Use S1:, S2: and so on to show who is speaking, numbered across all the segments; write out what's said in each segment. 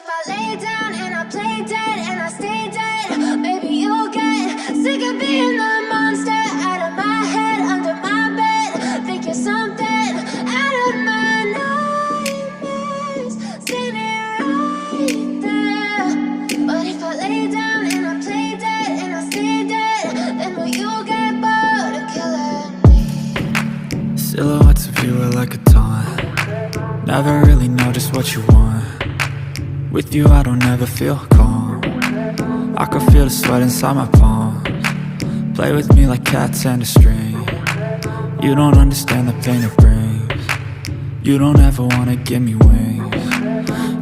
S1: if I lay down and I play dead and I stay dead, maybe you'll get sick of being the monster out of my head, under my bed. Think you're something out of my nightmares, standing right there. But if I lay down and I play dead and I stay dead, then will you get bored of killing me?
S2: Silhouettes of you are like a taunt. Never really know just what you want. With you I don't ever feel calm. I can feel the sweat inside my palms. Play with me like cats and a string. You don't understand the pain it brings. You don't ever wanna give me wings.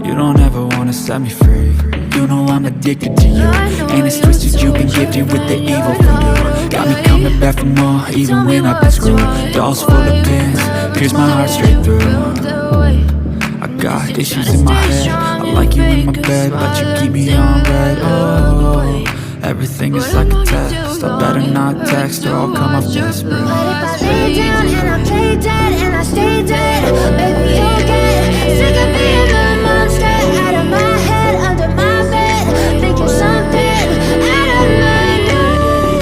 S2: You don't ever wanna set me free. You know I'm addicted to you, and it's twisted. You've been gifted with the evil voodoo. Got me coming back for more, even when I've been screwed. Dolls full of pins, pierce my heart straight through. I got issues in my head. I like you in my bed, but you keep me on red. Oh, everything is like a test. I better not text or I'll come off desperate.
S1: But if I lay down and I play dead and I stay dead, maybe you'll get sick of being the monster out of my head, under my bed. Think you're something out of my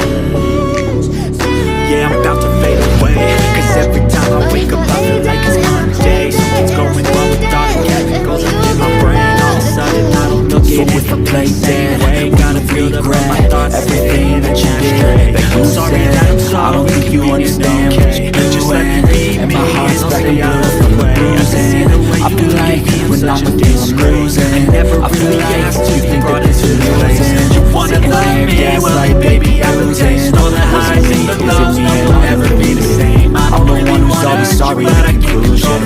S1: nightmares.
S3: Yeah, I'm about to fade away, cause every time I wake up I feel like it's Monday. Something's going wrong with all the chemicals in my brain. All of a sudden I don't look at it for play dead. I gotta regret my thoughts, everything that you did, that you said. I don't think you understand what you do. Just let me be, and my heart's back in blue from the bruising. I feel like when I'm with you I'm losing. I feel like you think that this is losing. You wanna love me, well baby I will taste all the highs and the lows. No, we'll never be the same. I'm the one who's always sorry at the conclusion,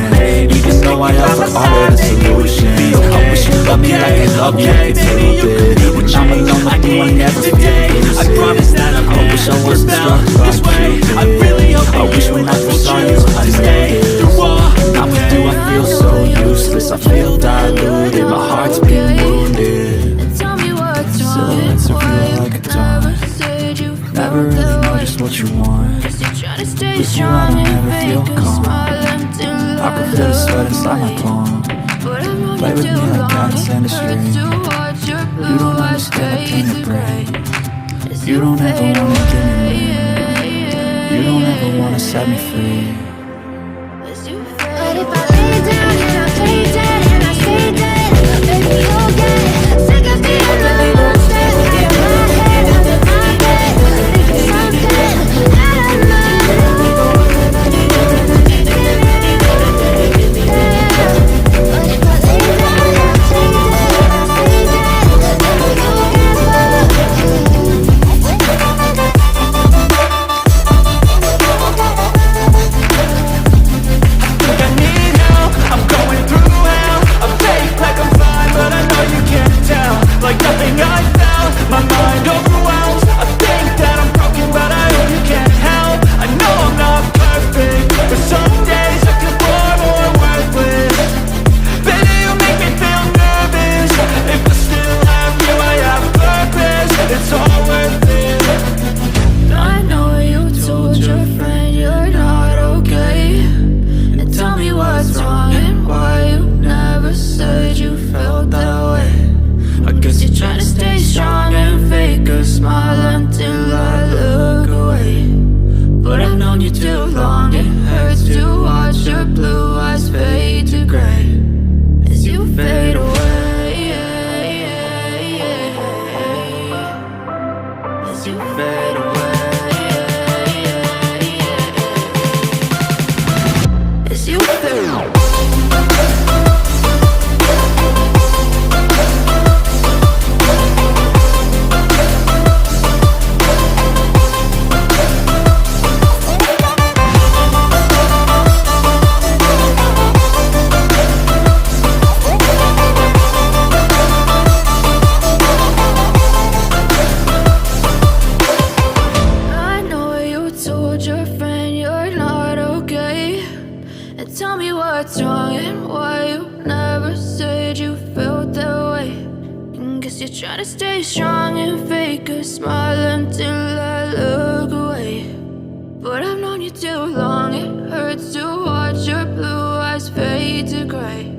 S3: even though I offer all of the solutions. I wish you loved me like I love you a little bit. When I'm alone with you I never feel blue.
S4: I promise that I
S3: wish I wasn't struck by
S4: this way. I really hope
S3: I wish when I first saw you I stayed
S4: through all.
S3: Now with you I feel so useless. I feel diluted, my heart's been wounded.
S1: Tell me what's
S2: Silhouettes of you are like a taunt. Never really know just what you want. With you I don't ever feel calm. I can feel the sweat inside my palms. Play with me like cats and a string. You don't understand the pain it brings. You don't ever wanna give me wings. You don't ever wanna set me free.
S1: But if I lay down and I play dead and I stay dead, maybe you'll get sick of being the monster out of my head, under my bed. Think you're something out of my
S4: like nothing I found, my mind overwhelmed. I think that I'm broken, but I hope you can't help. I know I'm not perfect, but some days I feel far more worthless. Baby, you make me feel nervous. If I still have you, I have a purpose. It's all worth it.
S5: I know you told your friend you're not okay, and tell me what's wrong and why you never said you felt that way. I guess you're trying to stay strong and fake a smile until I look away. But I've known you too long, it hurts to watch your blue eyes fade to gray as you fade away. As you fade away. As you fade away. Tell me what's wrong and why you never said you felt that way. And guess you're trying to stay strong and fake a smile until I look away. But I've known you too long, it hurts to watch your blue eyes fade to gray